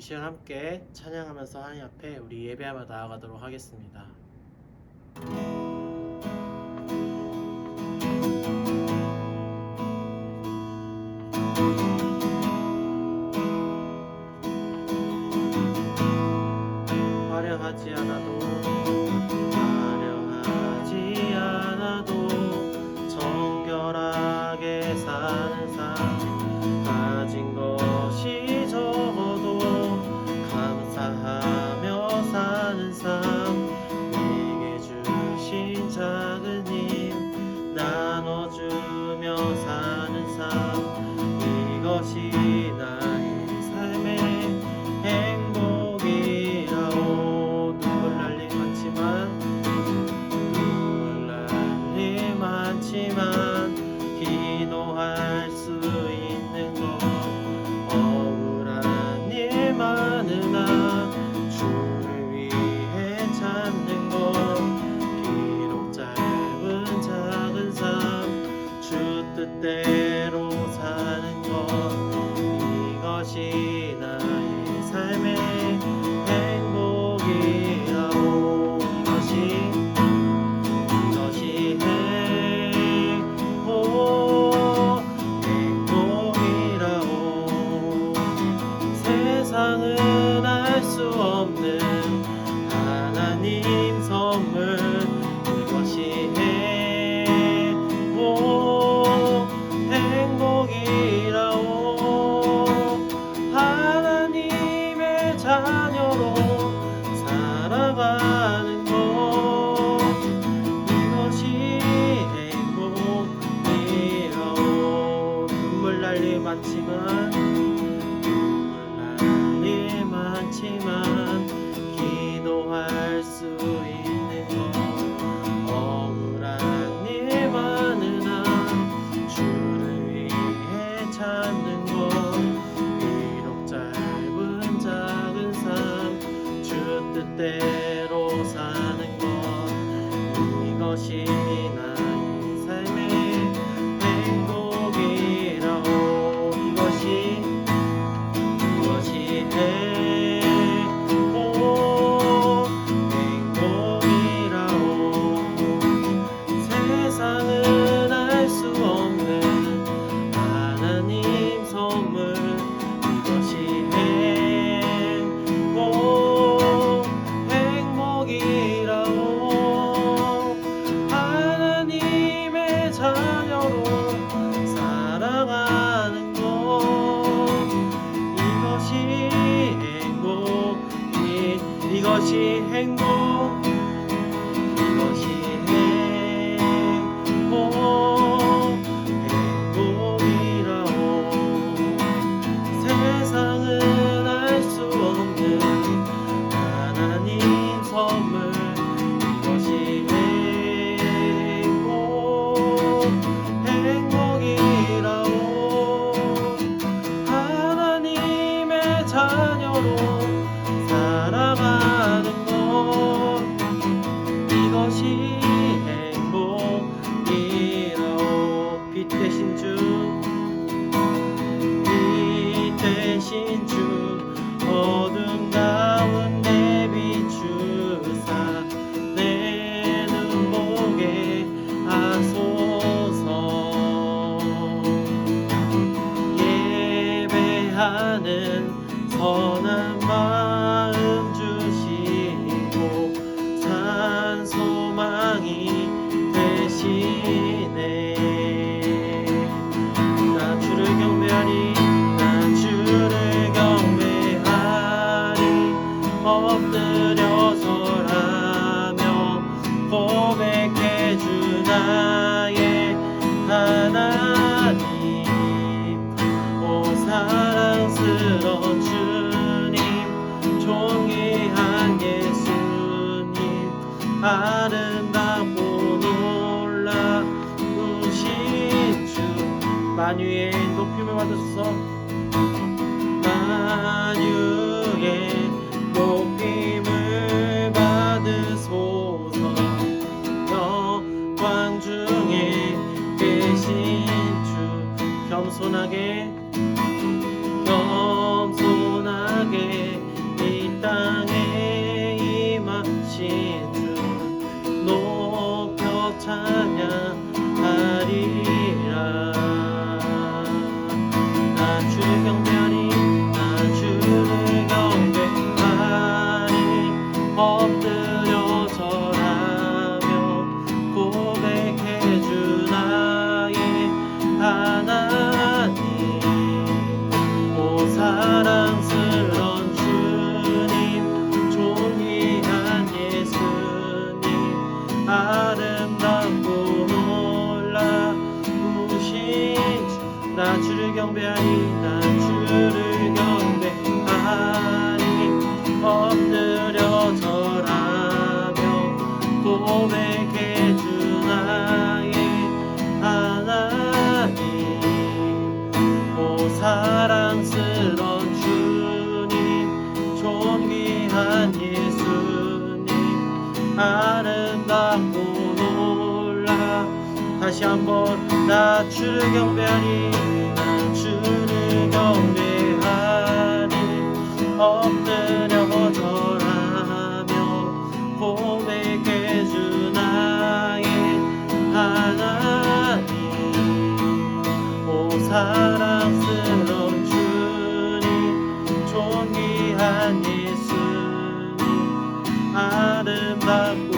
시간 함께 찬양하면서 하나님 앞에 우리 예배하며 나아가도록 하겠습니다. 화려하지 않아도 정결하게 사는 삶, 가진 것이 적어도 감사하며 사는 삶, 내게 주신 작은 힘 나눠주며 사는 삶, 이것이 나의 삶의 행복이라오. 눈물 날 일 많지만 기도할 수 있는 것, 억울한 일 많으나 주를 위해 찾는 것, 비록 짧은 작은 삶 주 뜻대로 사는 것, 이것이 나의 삶의 행복이라오. 이것이 행복이라오. 세상은 알 수 없는 하나님 선물, 이것이 행복이라오. 하나님의 자녀로 살아가는 것, 이것이 행복이라오. 눈물 날 일 많지만 기도할 수 있는 것, 억울한 일 많으나 주를 위해 찾는 것, 비록 짧은 작은 삶 주 뜻대로 사는 것, 이것이 나의 삶의 행복이라오. 이것이 행복이라오. 세상은 알 수 없는 하나님 선물, 이것이 행복이라오. 하나님의 자녀로 살아가는 것, 이것이 행복이라오. 세상은 알 수 없는 하나님 선물, 이것이 행복이라오. 하나님의 자녀로 살아가는 것, 이것이 행복이라오. 빛 되신 주 어둠 가운데 비추사 내 눈 보게 하소서. 예배하는 선한 마음 주시고 산소망이 되시네. 나 주를 경배하리 엎드려 절하며 고백해주 나의 하나님. 오 사랑스러운 주님, 존귀한 예수님, 아름답고 놀라우신 주, 만유의 높임을 받으소서. 만유의 높임을 받으소서. 영광 중에 계신 주, 겸손하게 찬양하리라. 나 주를 경배하리, 나 주를 경배하리. 엎드려 절하며 고백해 주 나의 하나님. 오 사랑스런 주님, 존귀한 예수님, 아름답고 놀라우신 주. 나 주를 경배하리, 나 주를 경배하리. 엎드려 절하며 고백해 주 나의 하나님. 오 사랑스런 주님, 존귀한 예수님, 아름답고 놀라. 다시 한번 나 주를 경배하리, 나 주를 경배하리. 엎드려 절하며 고백해 주 나의 하나님. 오 사랑스러운 주님, 존귀한 예수님, 아름답고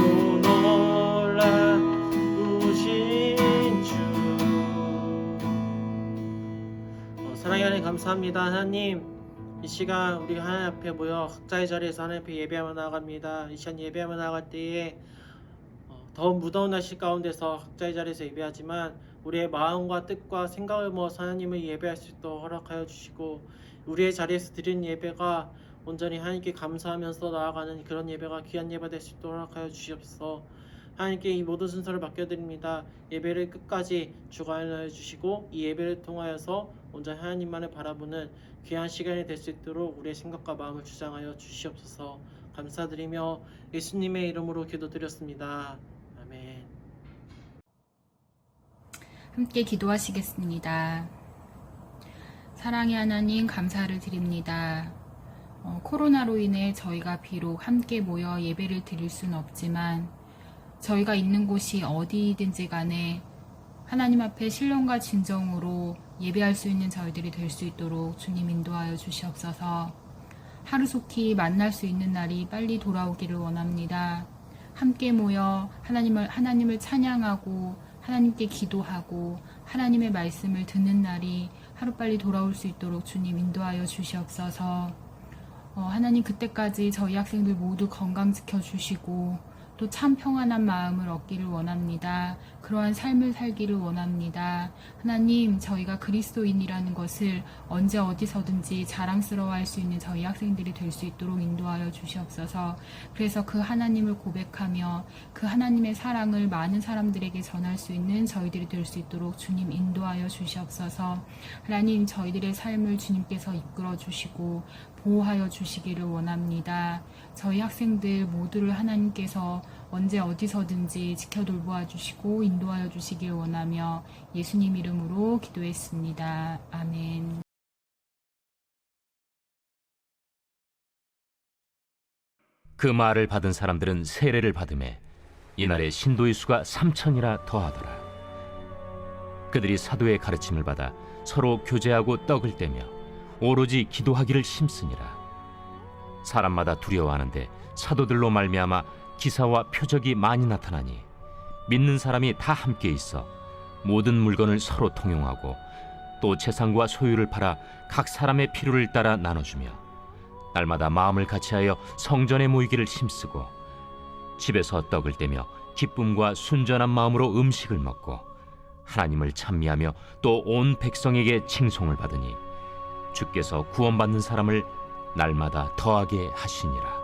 놀라우신 주. 사랑의 하나님 감사합니다. 하나님, 이 시간 우리가 하나님 앞에 모여 각자의 자리에서 하나님 앞에 예배하며 나아갑니다. 이 시간 예배하며 나아갈 때에 더욱 무더운 날씨 가운데서 각자의 자리에서 예배하지만 우리의 마음과 뜻과 생각을 모아서 하나님을 예배할 수 있도록 허락하여 주시고, 우리의 자리에서 드리는 예배가 온전히 하나님께 감사하면서 나아가는 그런 예배가 귀한 예배가 될 수 있도록 허락하여 주시옵소서. 하나님께 이 모든 순서를 맡겨드립니다. 예배를 끝까지 주관하여 주시고, 이 예배를 통하여서 온전히 하나님만을 바라보는 귀한 시간이 될 수 있도록 우리의 생각과 마음을 주장하여 주시옵소서. 감사드리며 예수님의 이름으로 기도드렸습니다. 아멘. 함께 기도하시겠습니다. 사랑의 하나님, 감사를 드립니다. 코로나로 인해 저희가 비록 함께 모여 예배를 드릴 수는 없지만 저희가 있는 곳이 어디든지 간에 하나님 앞에 신령과 진정으로 예배할 수 있는 저희들이 될 수 있도록 주님 인도하여 주시옵소서. 하루속히 만날 수 있는 날이 빨리 돌아오기를 원합니다. 함께 모여 하나님을 찬양하고 하나님께 기도하고 하나님의 말씀을 듣는 날이 하루빨리 돌아올 수 있도록 주님 인도하여 주시옵소서. 하나님, 그때까지 저희 학생들 모두 건강 지켜주시고 또 참 평안한 마음을 얻기를 원합니다. 그러한 삶을 살기를 원합니다. 하나님, 저희가 그리스도인이라는 것을 언제 어디서든지 자랑스러워할 수 있는 저희 학생들이 될 수 있도록 인도하여 주시옵소서. 그래서 그 하나님을 고백하며 그 하나님의 사랑을 많은 사람들에게 전할 수 있는 저희들이 될 수 있도록 주님 인도하여 주시옵소서. 하나님, 저희들의 삶을 주님께서 이끌어 주시고 보호하여 주시기를 원합니다. 저희 학생들 모두를 하나님께서 언제 어디서든지 지켜 돌보아 주시고 인도하여 주시길 원하며 예수님 이름으로 기도했습니다. 아멘. 그 말을 받은 사람들은 세례를 받음에 이날에 신도의 수가 3,000이나 더하더라. 그들이 사도의 가르침을 받아 서로 교제하고 떡을 떼며 오로지 기도하기를 힘쓰니라. 사람마다 두려워하는데 사도들로 말미암아 기사와 표적이 많이 나타나니 믿는 사람이 다 함께 있어 모든 물건을 서로 통용하고 또 재산과 소유를 팔아 각 사람의 필요를 따라 나눠주며 날마다 마음을 같이하여 성전에 모이기를 힘쓰고 집에서 떡을 떼며 기쁨과 순전한 마음으로 음식을 먹고 하나님을 찬미하며 또 온 백성에게 칭송을 받으니 주께서 구원받는 사람을 날마다 더하게 하시니라.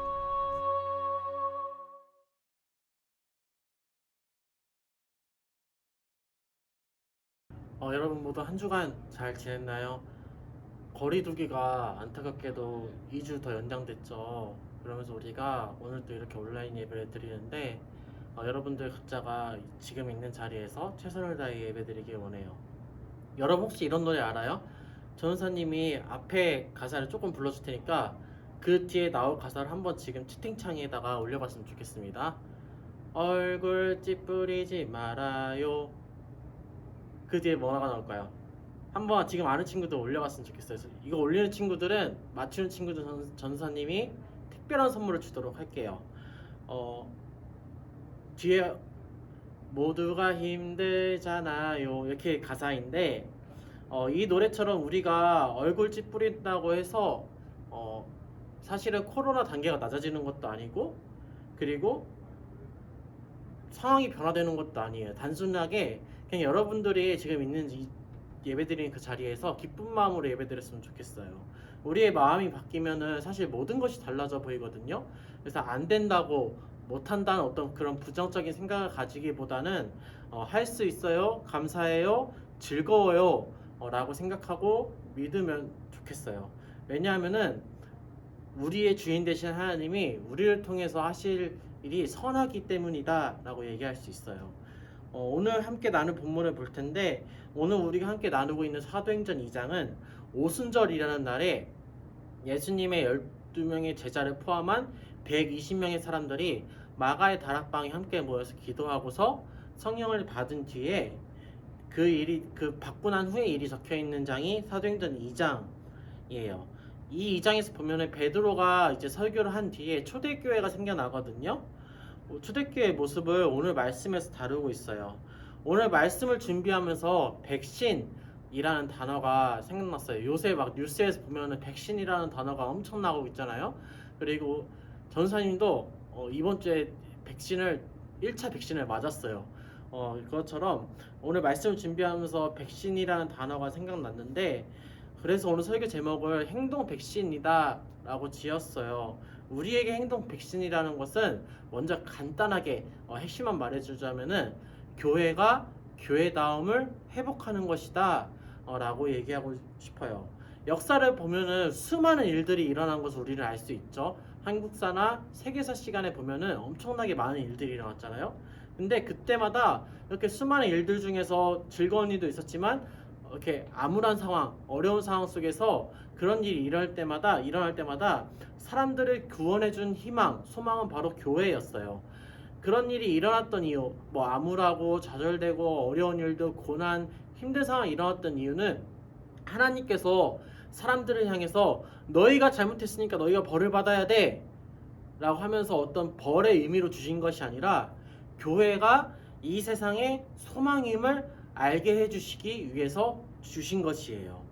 여러분 모두 한 주간 잘 지냈나요? 거리두기가 안타깝게도 2주 더 연장됐죠. 그러면서 우리가 오늘 또 이렇게 온라인 예배를 드리는데 여러분들 각자가 지금 있는 자리에서 최선을 다해 예배드리길 원해요. 여러분 혹시 이런 노래 알아요? 전우사님이 앞에 가사를 조금 불러줄 테니까 그 뒤에 나올 가사를 한번 지금 채팅창에다가 올려봤으면 좋겠습니다. 얼굴 찌푸리지 말아요. 그 뒤에 뭐가 나올까요? 한번 지금 아는 친구들 올려봤으면 좋겠어요. 이거 올리는 친구들은 맞추는 친구들 전사님이 특별한 선물을 주도록 할게요. 뒤에 모두가 힘들잖아요 이렇게 가사인데 이 노래처럼 우리가 얼굴 찌푸린다고 해서 사실은 코로나 단계가 낮아지는 것도 아니고 그리고 상황이 변화되는 것도 아니에요. 단순하게 그냥 여러분들이 지금 있는 예배드리는 그 자리에서 기쁜 마음으로 예배드렸으면 좋겠어요. 우리의 마음이 바뀌면은 사실 모든 것이 달라져 보이거든요. 그래서 안 된다고 못한다는 어떤 그런 부정적인 생각을 가지기보다는 할 수 있어요, 감사해요, 즐거워요 라고 생각하고 믿으면 좋겠어요. 왜냐하면은 우리의 주인 되신 하나님이 우리를 통해서 하실 일이 선하기 때문이다 라고 얘기할 수 있어요. 오늘 함께 나눌 본문을 볼 텐데 오늘 우리가 함께 나누고 있는 사도행전 2장은 오순절이라는 날에 예수님의 12명의 제자를 포함한 120명의 사람들이 마가의 다락방에 함께 모여서 기도하고서 성령을 받은 뒤에 그 받고 난 후에 일이 적혀 있는 장이 사도행전 2장이에요. 이 2장에서 보면은 베드로가 이제 설교를 한 뒤에 초대교회가 생겨나거든요. 초대교회의 모습을 오늘 말씀에서 다루고 있어요. 오늘 말씀을 준비하면서 백신이라는 단어가 생각났어요. 요새 막 뉴스에서 보면은 백신이라는 단어가 엄청 나오고 있잖아요. 그리고 전사님도 이번 주에 1차 백신을 맞았어요. 그것처럼 오늘 말씀을 준비하면서 백신이라는 단어가 생각났는데 그래서 오늘 설교 제목을 행동 백신이다 라고 지었어요. 우리에게 행동 백신이라는 것은 먼저 간단하게 핵심만 말해주자면은 교회가 교회다움을 회복하는 것이다 라고 얘기하고 싶어요. 역사를 보면은 수많은 일들이 일어난 것을 우리는 알 수 있죠. 한국사나 세계사 시간에 보면은 엄청나게 많은 일들이 일어났잖아요. 근데 그때마다 이렇게 수많은 일들 중에서 즐거운 일도 있었지만 이렇게 암울한 상황, 어려운 상황 속에서 그런 일이 일어날 때마다 사람들을 구원해준 희망, 소망은 바로 교회였어요. 그런 일이 일어났던 이유, 뭐 암울하고 좌절되고 어려운 일도 고난, 힘든 상황이 일어났던 이유는 하나님께서 사람들을 향해서 너희가 잘못했으니까 너희가 벌을 받아야 돼 라고 하면서 어떤 벌의 의미로 주신 것이 아니라 교회가 이 세상의 소망임을 알게 해주시기 위해서 주신 것이에요.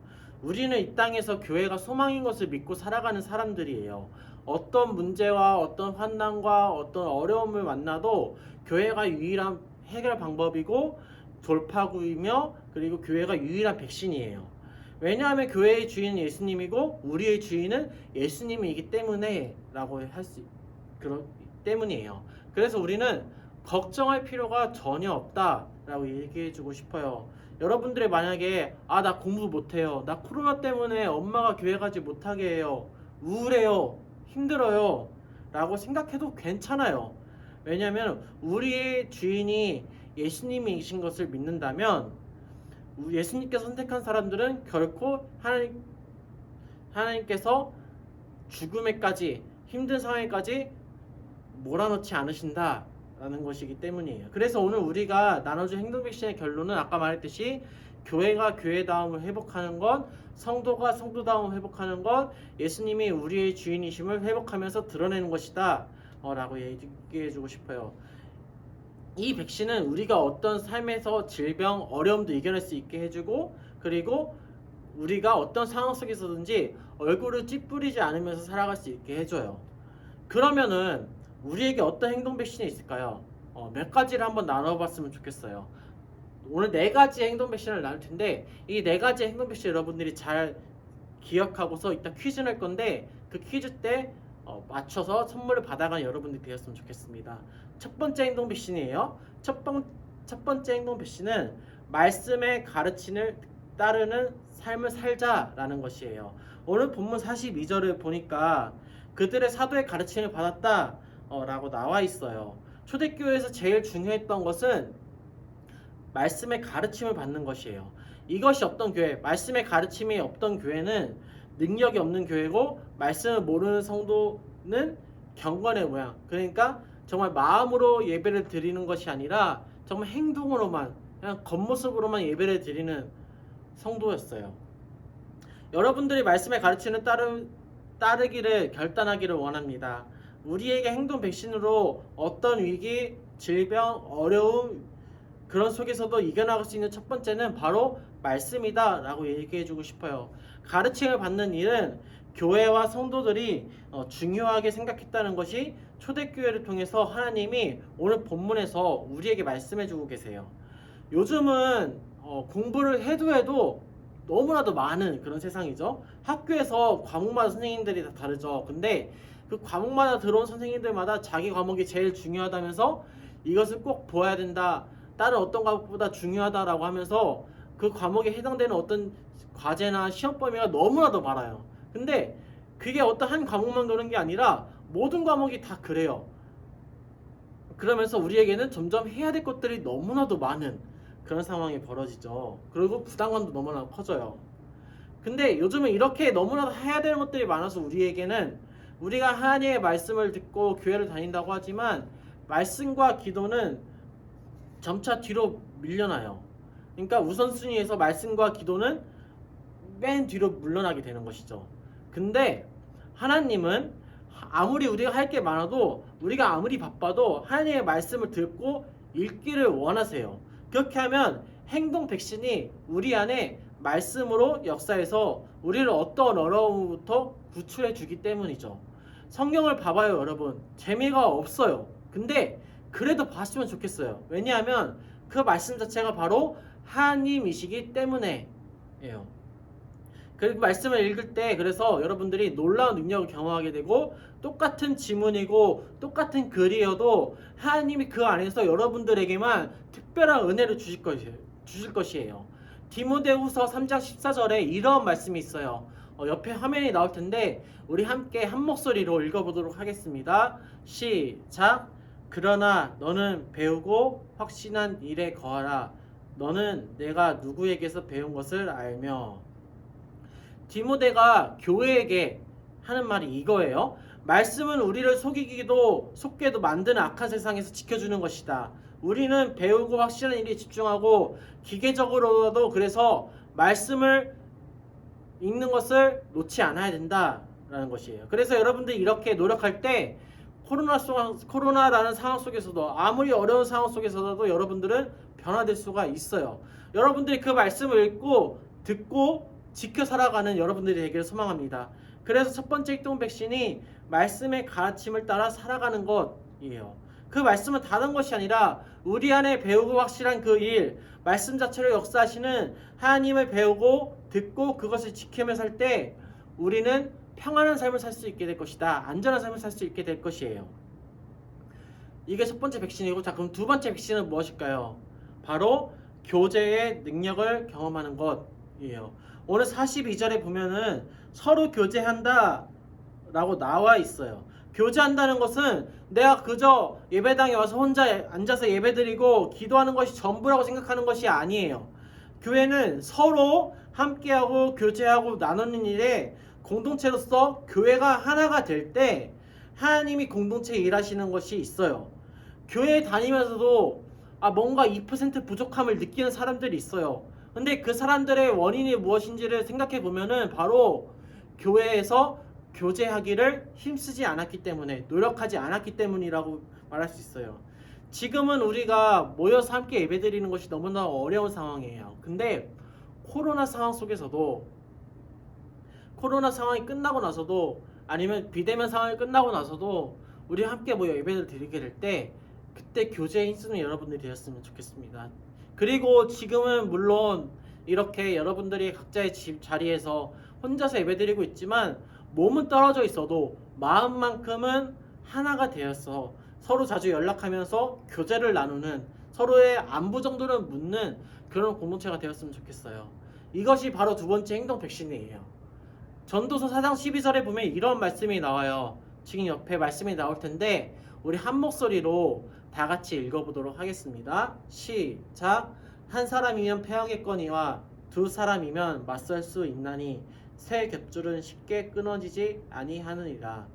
우리는 이 땅에서 교회가 소망인 것을 믿고 살아가는 사람들이에요. 어떤 문제와 어떤 환난과 어떤 어려움을 만나도 교회가 유일한 해결 방법이고 돌파구이며 그리고 교회가 유일한 백신이에요. 왜냐하면 교회의 주인은 예수님이고 우리의 주인은 예수님이기 때문에 라고 그렇기 때문이에요. 그래서 우리는 걱정할 필요가 전혀 없다 라고 얘기해주고 싶어요. 여러분들이 만약에 나 공부 못해요, 나 코로나 때문에 엄마가 교회 가지 못하게 해요, 우울해요, 힘들어요 라고 생각해도 괜찮아요. 왜냐하면 우리의 주인이 예수님이신 것을 믿는다면 예수님께서 선택한 사람들은 결코 하나님께서 죽음에까지 힘든 상황에까지 몰아넣지 않으신다 라는 것이기 때문이에요. 그래서 오늘 우리가 나눠준 행동백신의 결론은 아까 말했듯이 교회가 교회다움을 회복하는 것, 성도가 성도다움을 회복하는 것, 예수님이 우리의 주인이심을 회복하면서 드러내는 것이다 라고 얘기해주고 싶어요. 이 백신은 우리가 어떤 삶에서 질병, 어려움도 이겨낼 수 있게 해주고 그리고 우리가 어떤 상황 속에서든지 얼굴을 찌푸리지 않으면서 살아갈 수 있게 해줘요. 그러면은 우리에게 어떤 행동 백신이 있을까요? 몇 가지를 한번 나눠봤으면 좋겠어요. 오늘 4가지 행동 백신을 나눌 텐데 이 4가지 행동 백신 여러분들이 잘 기억하고서 이따 퀴즈 낼 건데 그 퀴즈 때 맞춰서 선물을 받아가는 여러분들이 되었으면 좋겠습니다. 첫 번째 행동 백신이에요. 첫 번째 행동 백신은 말씀의 가르침을 따르는 삶을 살자라는 것이에요. 오늘 본문 42절을 보니까 그들의 사도의 가르침을 받았다 라고 나와 있어요. 초대교회에서 제일 중요했던 것은 말씀의 가르침을 받는 것이에요. 이것이 없던 교회, 말씀의 가르침이 없던 교회는 능력이 없는 교회고 말씀을 모르는 성도는 경건의 모양, 그러니까 정말 마음으로 예배를 드리는 것이 아니라 정말 행동으로만, 그냥 겉모습으로만 예배를 드리는 성도였어요. 여러분들이 말씀의 가르침을 따르기를 결단하기를 원합니다. 우리에게 행동 백신으로 어떤 위기, 질병, 어려움 그런 속에서도 이겨나갈 수 있는 첫 번째는 바로 말씀이다 라고 얘기해주고 싶어요. 가르침을 받는 일은 교회와 성도들이 중요하게 생각했다는 것이 초대교회를 통해서 하나님이 오늘 본문에서 우리에게 말씀해주고 계세요. 요즘은 공부를 해도 너무나도 많은 그런 세상이죠. 학교에서 과목마다 선생님들이 다 다르죠. 근데 그 과목마다 들어온 선생님들마다 자기 과목이 제일 중요하다면서 이것을 꼭 보아야 된다, 다른 어떤 과목보다 중요하다라고 하면서 그 과목에 해당되는 어떤 과제나 시험 범위가 너무나도 많아요. 근데 그게 어떤 한 과목만 그런 게 아니라 모든 과목이 다 그래요. 그러면서 우리에게는 점점 해야 될 것들이 너무나도 많은 그런 상황이 벌어지죠. 그리고 부담감도 너무나 커져요. 근데 요즘은 이렇게 너무나도 해야 되는 것들이 많아서 우리에게는, 우리가 하나님의 말씀을 듣고 교회를 다닌다고 하지만 말씀과 기도는 점차 뒤로 밀려나요. 그러니까 우선순위에서 말씀과 기도는 맨 뒤로 물러나게 되는 것이죠. 근데 하나님은 아무리 우리가 할 게 많아도, 우리가 아무리 바빠도 하나님의 말씀을 듣고 읽기를 원하세요. 그렇게 하면 행동 백신이 우리 안에 말씀으로 역사해서 우리를 어떤 어려움부터 구출해 주기 때문이죠. 성경을 봐봐요, 여러분. 재미가 없어요. 근데 그래도 봤으면 좋겠어요. 왜냐하면 그 말씀 자체가 바로 하나님이시기 때문에예요. 그 말씀을 읽을 때 그래서 여러분들이 놀라운 능력을 경험하게 되고, 똑같은 지문이고 똑같은 글이어도 하나님이 그 안에서 여러분들에게만 특별한 은혜를 주실 것이에요. 디모데후서 3장 14절에 이런 말씀이 있어요. 옆에 화면이 나올 텐데 우리 함께 한 목소리로 읽어보도록 하겠습니다. 시작. 그러나 너는 배우고 확신한 일에 거하라. 너는 내가 누구에게서 배운 것을 알며. 디모데가 교회에게 하는 말이 이거예요. 말씀은 우리를 속게도 만드는 악한 세상에서 지켜주는 것이다. 우리는 배우고 확실한 일에 집중하고 기계적으로라도 그래서 말씀을 읽는 것을 놓지 않아야 된다라는 것이에요. 그래서 여러분들이 이렇게 노력할 때 코로나라는 상황 속에서도, 아무리 어려운 상황 속에서도 여러분들은 변화될 수가 있어요. 여러분들이 그 말씀을 읽고 듣고 지켜 살아가는 여러분들이 되기를 소망합니다. 그래서 첫 번째 행동 백신이 말씀의 가르침을 따라 살아가는 것이에요. 그 말씀은 다른 것이 아니라 우리 안에 배우고 확실한 그 일, 말씀 자체로 역사하시는 하나님을 배우고 듣고 그것을 지키며 살 때 우리는 평안한 삶을 살 수 있게 될 것이다. 안전한 삶을 살 수 있게 될 것이에요. 이게 첫 번째 백신이고, 자, 그럼 두 번째 백신은 무엇일까요? 바로 교제의 능력을 경험하는 것이에요. 오늘 42절에 보면은 서로 교제한다 라고 나와 있어요. 교제한다는 것은 내가 그저 예배당에 와서 혼자 앉아서 예배드리고 기도하는 것이 전부라고 생각하는 것이 아니에요. 교회는 서로 함께하고 교제하고 나누는 일에 공동체로서 교회가 하나가 될 때 하나님이 공동체에 일하시는 것이 있어요. 교회에 다니면서도 뭔가 2% 부족함을 느끼는 사람들이 있어요. 근데 그 사람들의 원인이 무엇인지를 생각해 보면은 바로 교회에서 교제하기를 힘쓰지 않았기 때문에, 노력하지 않았기 때문이라고 말할 수 있어요. 지금은 우리가 모여서 함께 예배드리는 것이 너무나 어려운 상황이에요. 근데 코로나 상황 속에서도, 코로나 상황이 끝나고 나서도, 아니면 비대면 상황이 끝나고 나서도 우리 함께 모여 예배를 드리게 될 때 그때 교제에 힘쓰는 여러분들이 되었으면 좋겠습니다. 그리고 지금은 물론 이렇게 여러분들이 각자의 집 자리에서 혼자서 예배드리고 있지만 몸은 떨어져 있어도 마음만큼은 하나가 되어서 서로 자주 연락하면서 교제를 나누는, 서로의 안부 정도는 묻는 그런 공동체가 되었으면 좋겠어요. 이것이 바로 두 번째 행동 백신이에요. 전도서 4장 12절에 보면 이런 말씀이 나와요. 지금 옆에 말씀이 나올 텐데 우리 한 목소리로 다 같이 읽어보도록 하겠습니다. 시작. 한 사람이면 패하겠거니와 두 사람이면 맞설 수 있나니 새 겹줄은 쉽게 끊어지지 아니하느니라.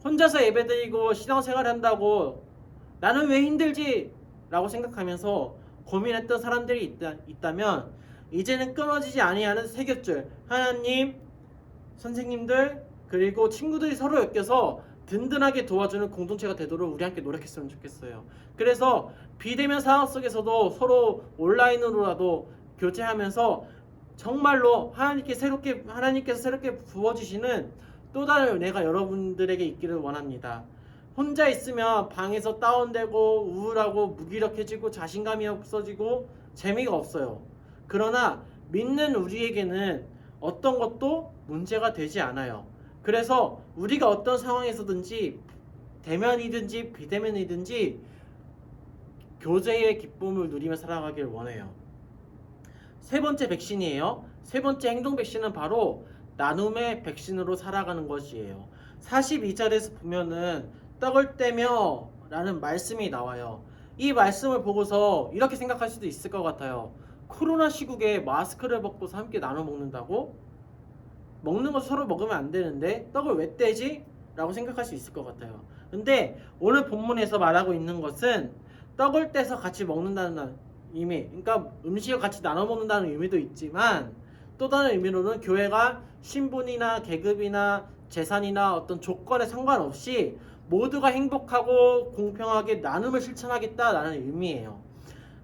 혼자서 예배드리고 신앙생활 한다고 나는 왜 힘들지? 라고 생각하면서 고민했던 사람들이 있다면 이제는 끊어지지 아니하는 세 겹줄 하나님, 선생님들, 그리고 친구들이 서로 엮여서 든든하게 도와주는 공동체가 되도록 우리 함께 노력했으면 좋겠어요. 그래서 비대면 상황 속에서도 서로 온라인으로라도 교제하면서 정말로 하나님께서 새롭게 부어주시는 또 다른 은혜가 여러분들에게 있기를 원합니다. 혼자 있으면 방에서 다운되고 우울하고 무기력해지고 자신감이 없어지고 재미가 없어요. 그러나 믿는 우리에게는 어떤 것도 문제가 되지 않아요. 그래서 우리가 어떤 상황에서든지 대면이든지 비대면이든지 교제의 기쁨을 누리며 살아가길 원해요. 세 번째 백신이에요. 세 번째 행동 백신은 바로 나눔의 백신으로 살아가는 것이에요. 42절에서 보면은 떡을 떼며 라는 말씀이 나와요. 이 말씀을 보고서 이렇게 생각할 수도 있을 것 같아요. 코로나 시국에 마스크를 벗고서 함께 나눠 먹는다고? 먹는 거 서로 먹으면 안 되는데 떡을 왜 떼지? 라고 생각할 수 있을 것 같아요. 근데 오늘 본문에서 말하고 있는 것은 떡을 떼서 같이 먹는다는 의미, 그러니까 음식을 같이 나눠 먹는다는 의미도 있지만 또 다른 의미로는 교회가 신분이나 계급이나 재산이나 어떤 조건에 상관없이 모두가 행복하고 공평하게 나눔을 실천하겠다라는 의미예요.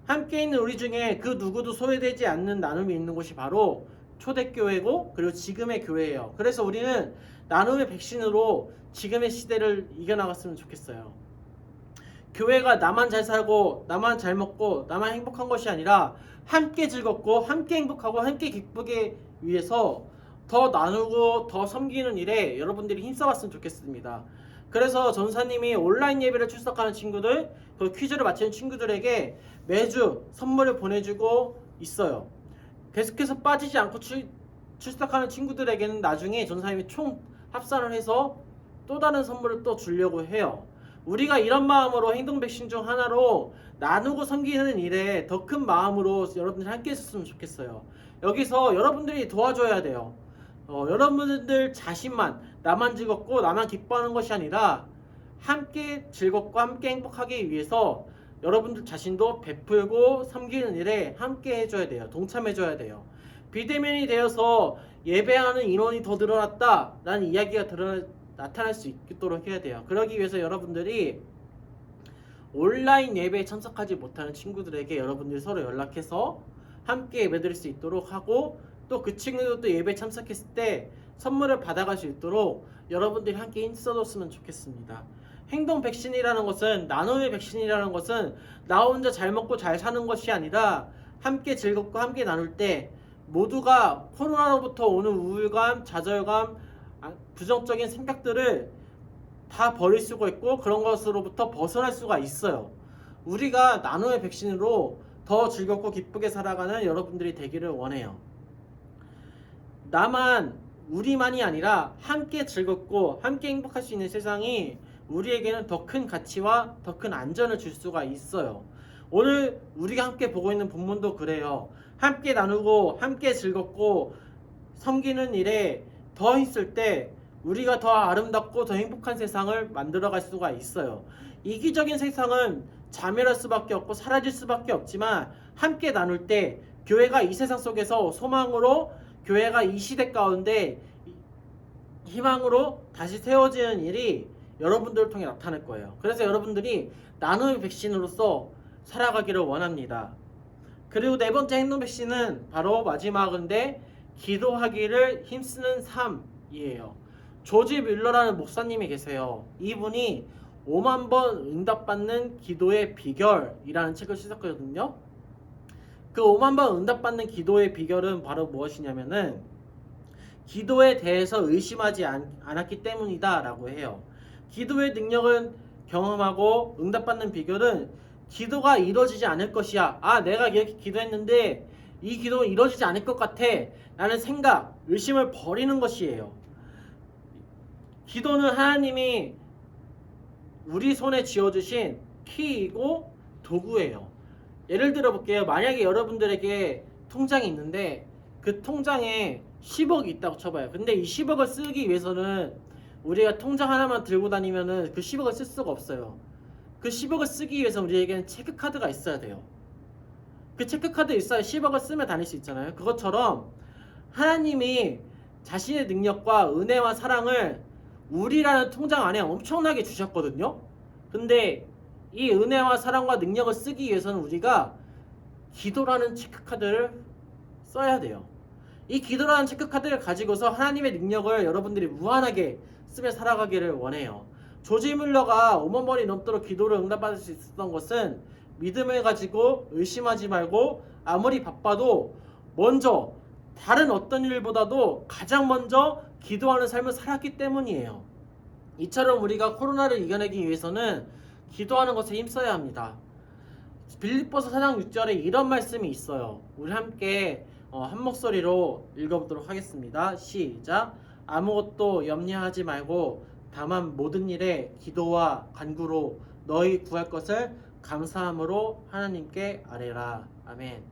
함께 있는 우리 중에 그 누구도 소외되지 않는 나눔이 있는 곳이 바로 초대교회고 그리고 지금의 교회예요. 그래서 우리는 나눔의 백신으로 지금의 시대를 이겨나갔으면 좋겠어요. 교회가 나만 잘 살고 나만 잘 먹고 나만 행복한 것이 아니라 함께 즐겁고 함께 행복하고 함께 기쁘게 위해서 더 나누고 더 섬기는 일에 여러분들이 힘써봤으면 좋겠습니다. 그래서 전사님이 온라인 예배를 출석하는 친구들, 그 퀴즈를 맞히는 친구들에게 매주 선물을 보내주고 있어요. 계속해서 빠지지 않고 출석하는 친구들에게는 나중에 전사님이 총 합산을 해서 또 다른 선물을 또 주려고 해요. 우리가 이런 마음으로 행동 백신 중 하나로 나누고 섬기는 일에 더 큰 마음으로 여러분들이 함께 했으면 좋겠어요. 여기서 여러분들이 도와줘야 돼요. 여러분들 자신만 나만 즐겁고 나만 기뻐하는 것이 아니라 함께 즐겁고 함께 행복하기 위해서 여러분들 자신도 베풀고 섬기는 일에 함께 해줘야 돼요. 동참해줘야 돼요. 비대면이 되어서 예배하는 인원이 더 늘어났다 라는 이야기가 나타날 수 있도록 해야 돼요. 그러기 위해서 여러분들이 온라인 예배에 참석하지 못하는 친구들에게 여러분들이 서로 연락해서 함께 예배드릴 수 있도록 하고 또 그 친구들도 예배에 참석했을 때 선물을 받아갈 수 있도록 여러분들이 함께 힘써줬으면 좋겠습니다. 행동 백신이라는 것은 나눔의 백신이라는 것은 나 혼자 잘 먹고 잘 사는 것이 아니라 함께 즐겁고 함께 나눌 때 모두가 코로나로부터 오는 우울감, 좌절감, 부정적인 생각들을 다 버릴 수가 있고 그런 것으로부터 벗어날 수가 있어요. 우리가 나눔의 백신으로 더 즐겁고 기쁘게 살아가는 여러분들이 되기를 원해요. 우리만이 아니라 함께 즐겁고 함께 행복할 수 있는 세상이 우리에게는 더 큰 가치와 더 큰 안전을 줄 수가 있어요. 오늘 우리가 함께 보고 있는 본문도 그래요. 함께 나누고 함께 즐겁고 섬기는 일에 더 힘쓸 때 우리가 더 아름답고 더 행복한 세상을 만들어갈 수가 있어요. 이기적인 세상은 자멸할 수밖에 없고 사라질 수밖에 없지만 함께 나눌 때 교회가 이 세상 속에서 소망으로 교회가 이 시대 가운데 희망으로 다시 세워지는 일이 여러분들을 통해 나타날 거예요. 그래서 여러분들이 나눔의 백신으로서 살아가기를 원합니다. 그리고 네 번째 행동 백신은 바로 마지막인데 기도하기를 힘쓰는 삶이에요. 조지 뮬러라는 목사님이 계세요. 이분이 5만 번 응답받는 기도의 비결이라는 책을 시작했거든요. 그 5만 번 응답받는 기도의 비결은 바로 무엇이냐면은 기도에 대해서 의심하지 않았기 때문이다 라고 해요. 기도의 능력은 경험하고 응답받는 비결은 기도가 이루어지지 않을 것이야. 내가 이렇게 기도했는데 이 기도는 이루어지지 않을 것 같아 라는 생각, 의심을 버리는 것이에요. 기도는 하나님이 우리 손에 쥐어주신 키이고 도구예요. 예를 들어 볼게요. 만약에 여러분들에게 통장이 있는데 그 통장에 10억이 있다고 쳐봐요. 근데 이 10억을 쓰기 위해서는 우리가 통장 하나만 들고 다니면은 그 10억을 쓸 수가 없어요. 그 10억을 쓰기 위해서 우리에게는 체크카드가 있어야 돼요. 그 체크카드 있어야 10억을 쓰며 다닐 수 있잖아요. 그것처럼 하나님이 자신의 능력과 은혜와 사랑을 우리라는 통장 안에 엄청나게 주셨거든요. 근데 이 은혜와 사랑과 능력을 쓰기 위해서는 우리가 기도라는 체크카드를 써야 돼요. 이 기도라는 체크카드를 가지고서 하나님의 능력을 여러분들이 무한하게 쓰며 살아가기를 원해요. 조지 뮬러가 5만 번이 넘도록 기도를 응답받을 수 있었던 것은 믿음을 가지고 의심하지 말고 아무리 바빠도 먼저 다른 어떤 일보다도 가장 먼저 기도하는 삶을 살았기 때문이에요. 이처럼 우리가 코로나를 이겨내기 위해서는 기도하는 것에 힘써야 합니다. 빌립보서 4장 6절에 이런 말씀이 있어요. 우리 함께 한 목소리로 읽어보도록 하겠습니다. 시작. 아무것도 염려하지 말고 다만 모든 일에 기도와 간구로 너희 구할 것을 감사함으로 하나님께 아뢰라. 아멘.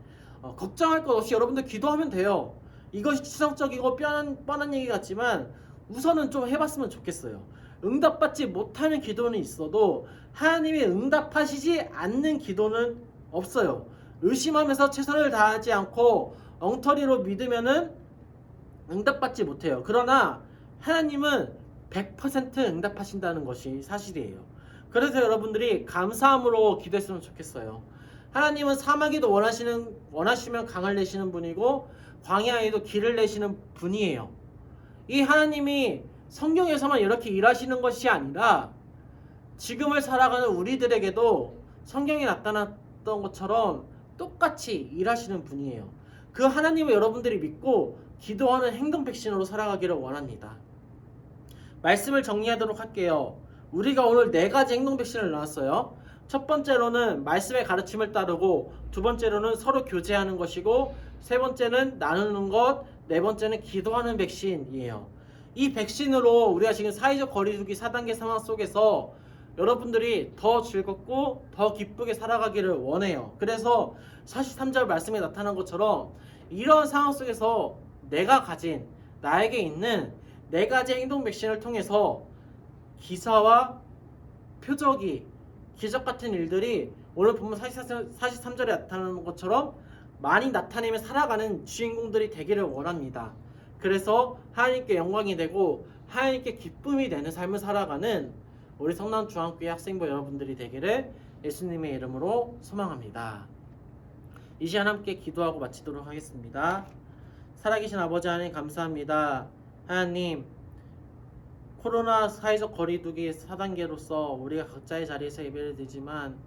걱정할 것 없이 여러분들 기도하면 돼요. 이것이 치명적이고 뻔한 얘기 같지만 우선은 좀 해봤으면 좋겠어요. 응답받지 못하는 기도는 있어도 하나님이 응답하시지 않는 기도는 없어요. 의심하면서 최선을 다하지 않고 엉터리로 믿으면은 응답받지 못해요. 그러나 하나님은 100% 응답하신다는 것이 사실이에요. 그래서 여러분들이 감사함으로 기도했으면 좋겠어요. 하나님은 사마귀도 원하시면 강을 내시는 분이고 광야에도 길을 내시는 분이에요. 이 하나님이 성경에서만 이렇게 일하시는 것이 아니라 지금을 살아가는 우리들에게도 성경에 나타났던 것처럼 똑같이 일하시는 분이에요. 그 하나님을 여러분들이 믿고 기도하는 행동 백신으로 살아가기를 원합니다. 말씀을 정리하도록 할게요. 우리가 오늘 4가지 행동 백신을 나왔어요. 첫 번째로는 말씀의 가르침을 따르고, 두 번째로는 서로 교제하는 것이고, 세 번째는 나누는 것, 네 번째는 기도하는 백신이에요. 이 백신으로 우리가 지금 사회적 거리두기 4단계 상황 속에서 여러분들이 더 즐겁고 더 기쁘게 살아가기를 원해요. 그래서 43절 말씀에 나타난 것처럼 이런 상황 속에서 내가 가진, 나에게 있는 4가지 행동 백신을 통해서 기사와 표적이, 기적 같은 일들이 오늘 본문 43절에 나타나는 것처럼 많이 나타내며 살아가는 주인공들이 되기를 원합니다. 그래서 하나님께 영광이 되고 하나님께 기쁨이 되는 삶을 살아가는 우리 성남중앙교회 학생부 여러분들이 되기를 예수님의 이름으로 소망합니다. 이 시간 함께 기도하고 마치도록 하겠습니다. 살아계신 아버지 하나님 감사합니다. 하나님, 코로나 사회적 거리두기 4단계로서 우리가 각자의 자리에서 예배를 드리지만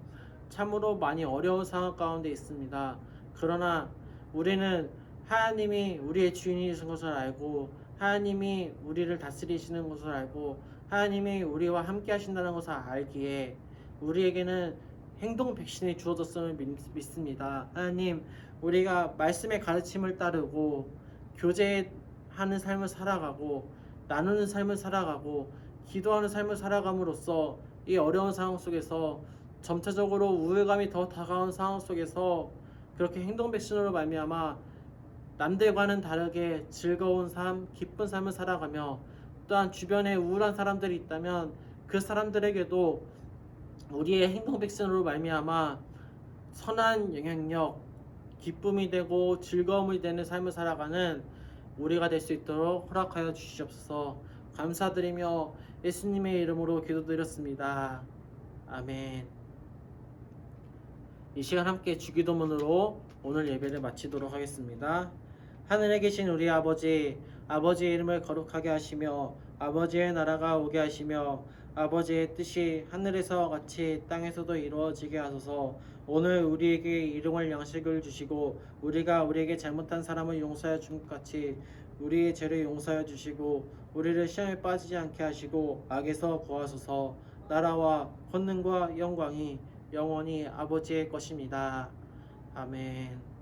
참으로 많이 어려운 상황 가운데 있습니다. 그러나 우리는 하나님이 우리의 주인이신 것을 알고, 하나님이 우리를 다스리시는 것을 알고, 하나님이 우리와 함께 하신다는 것을 알기에 우리에게는 행동 백신이 주어졌음을 믿습니다. 하나님, 우리가 말씀의 가르침을 따르고 교제하는 삶을 살아가고 나누는 삶을 살아가고 기도하는 삶을 살아감으로써 이 어려운 상황 속에서 점차적으로 우울감이 더 다가온 상황 속에서 그렇게 행동 백신으로 말미암아 남들과는 다르게 즐거운 삶, 기쁜 삶을 살아가며, 또한 주변에 우울한 사람들이 있다면 그 사람들에게도 우리의 행동 백신으로 말미암아 선한 영향력, 기쁨이 되고 즐거움이 되는 삶을 살아가는 우리가 될 수 있도록 허락하여 주시옵소서. 감사드리며 예수님의 이름으로 기도드렸습니다. 아멘. 이 시간 함께 주기도문으로 오늘 예배를 마치도록 하겠습니다. 하늘에 계신 우리 아버지, 아버지의 이름을 거룩하게 하시며 아버지의 나라가 오게 하시며 아버지의 뜻이 하늘에서 같이 땅에서도 이루어지게 하소서. 오늘 우리에게 일용할 양식을 주시고 우리가 우리에게 잘못한 사람을 용서하여 준 것 같이 우리의 죄를 용서하여 주시고 우리를 시험에 빠지지 않게 하시고 악에서 구하소서. 나라와 권능과 영광이 영원히 아버지의 것입니다. 아멘.